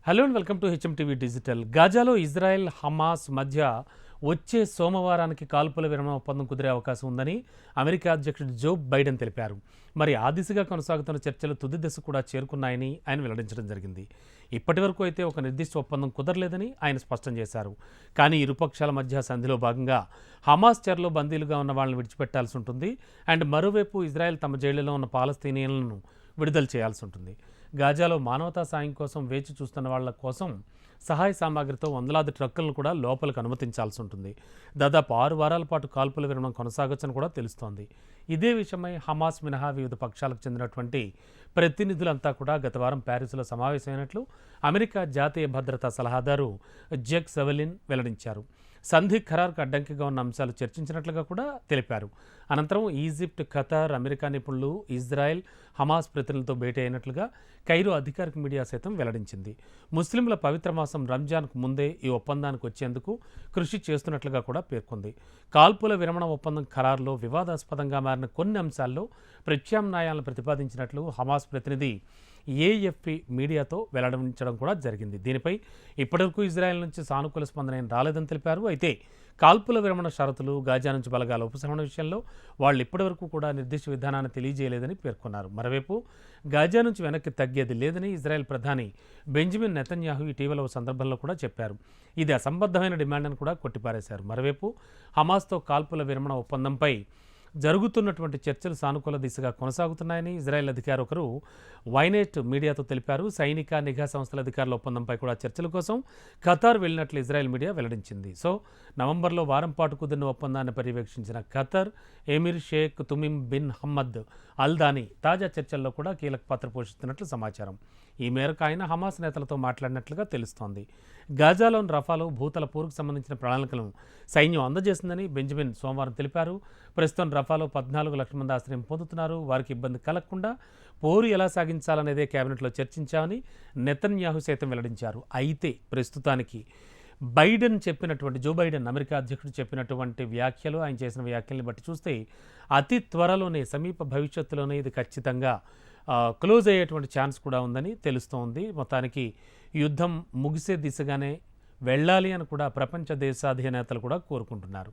Hello and welcome to HMTV digital. గాజాలో Israel Hamas మధ్య వచ్చే సోమవారానికి కాల్పుల విరమణ ఒప్పందం కుదిరే అవకాశం ఉందని అమెరికా అధ్యక్షుడు జో బైడెన్ తెలిపారు. మరి ఆ దిశగా కొనసాగుతున్న చర్చలు తుది దశ కూడా చేరుకున్నాయని ఆయన వెల్లడించడం జరిగింది. ఇప్పటి వరకు అయితే ఒక నిర్దిష్ట ఒప్పందం కుదరలేదని ఆయన స్పష్టం చేశారు. కానీ ఇరుపక్షాల మధ్య సంధిలో భాగంగా హమాస్ చెరలో బందీలుగా ఉన్న వాళ్ళని విడిచిపెట్టాల్సి ఉంటుంది. అండ్ మరోవైపు ఇజ్రాయెల్ తమ జైళ్లలో ఉన్న పాలస్తీనియన్లను విడుదల చేయాల్సి ఉంటుంది. గాజాలో మానవతా సాయం కోసం వేచి చూస్తున్న వాళ్ల కోసం సహాయ సామాగ్రితో వందలాది ట్రక్కులను కూడా లోపలికి అనుమతించాల్సి ఉంటుంది. దాదాపు 6 వారాల పాటు కాల్పుల విరమణ కొనసాగొచ్చని కూడా తెలుస్తోంది. ఇదే విషయమై హమాస్ మినహా వివిధ పక్షాలకు చెందినటువంటి ప్రతినిధులంతా కూడా గత వారం ప్యారిస్లో సమావేశమైనట్లు అమెరికా జాతీయ భద్రతా సలహాదారు జేక్ సెవెలిన్ వెల్లడించారు. సంధి ఖరారుకు అడ్డంకిగా ఉన్న అంశాలు చర్చించినట్లుగా కూడా తెలిపారు. అనంతరం ఈజిప్ట్, ఖతార్, అమెరికా నిపుణులు, ఇజ్రాయెల్, హమాస్ ప్రతినిధులతో భేటీ అయినట్లుగా కైరో అధికారిక మీడియా సైతం వెల్లడించింది. ముస్లింల పవిత్ర మాసం రంజాన్కు ముందే ఈ ఒప్పందానికి వచ్చేందుకు కృషి చేస్తున్నట్లుగా కూడా పేర్కొంది. కాల్పుల విరమణ ఒప్పందం ఖరారులో వివాదాస్పదంగా మారిన కొన్ని అంశాల్లో ప్రత్యామ్నాయాలను ప్రతిపాదించినట్లు హమాస్ ప్రతినిధి ఏఎఫ్పి మీడియాతో వెల్లడించడం కూడా జరిగింది. దీనిపై ఇప్పటివరకు ఇజ్రాయెల్ నుంచి సానుకూల స్పందన ఏం రాలేదని తెలిపారు. అయితే కాల్పుల విరమణ షరతులు, గాజా నుంచి బలగాల ఉపశమన విషయంలో వాళ్ళు ఇప్పటివరకు కూడా నిర్దిష్ట విధానాన్ని తెలియజేయలేదని పేర్కొన్నారు. మరోవైపు గాజా నుంచి వెనక్కి తగ్గేది లేదని ఇజ్రాయెల్ ప్రధాని బెంజమిన్ నెతన్యాహు ఇటీవల ఓ సందర్భంలో కూడా చెప్పారు. ఇది అసంబద్ధమైన డిమాండ్ అని కూడా కొట్టిపారేశారు. మరోవైపు హమాస్తో కాల్పుల విరమణ ఒప్పందంపై జరుగుతున్నటువంటి చర్చలు సానుకూల దిశగా కొనసాగుతున్నాయని ఇజ్రాయెల్ అధికారి ఒకరు వైనెట్ మీడియాతో తెలిపారు. సైనిక, నిఘా సంస్థల అధికారుల ఒప్పందంపై కూడా చర్చల కోసం ఖతార్ వెళ్ళినట్లు ఇజ్రాయెల్ మీడియా వెల్లడించింది. నవంబర్లో వారం పాటు కుదిరిన ఒప్పందాన్ని పర్యవేక్షించిన Qatar emir Sheikh Tamim bin Hamad Al దాని తాజా చర్చల్లో కూడా కీలక పాత్ర పోషిస్తున్నట్లు సమాచారం. ఈ మేరకు ఆయన హమాస్ నేతలతో మాట్లాడినట్లుగా తెలుస్తోంది. గాజాలోని రఫాలో భూతల పూర్కు సంబంధించిన ప్రణాళికలను సైన్యం అందజేసిందని బెంజమిన్ సోమవారం తెలిపారు. ప్రస్తుతం రఫాలో 14 లక్షల మంది ఆశ్రయం పొందుతున్నారు. వారికి ఇబ్బంది కలగకుండా పోరు ఎలా సాగించాలనేదే కేబినెట్లో చర్చించామని నెతన్యాహు సైతం వెల్లడించారు. అయితే ప్రస్తుతానికి జో బైడెన్ అమెరికా అధ్యక్షుడు చెప్పినటువంటి వ్యాఖ్యలు, ఆయన చేసిన వ్యాఖ్యల్ని బట్టి చూస్తే అతి త్వరలోనే, సమీప భవిష్యత్తులోనే ఇది ఖచ్చితంగా క్లోజ్ అయ్యేటువంటి ఛాన్స్ కూడా ఉందని తెలుస్తోంది. మొత్తానికి యుద్ధం ముగిసే దిశగానే వెళ్ళాలి అని కూడా ప్రపంచ దేశాధినేతలు కూడా కోరుకుంటున్నారు.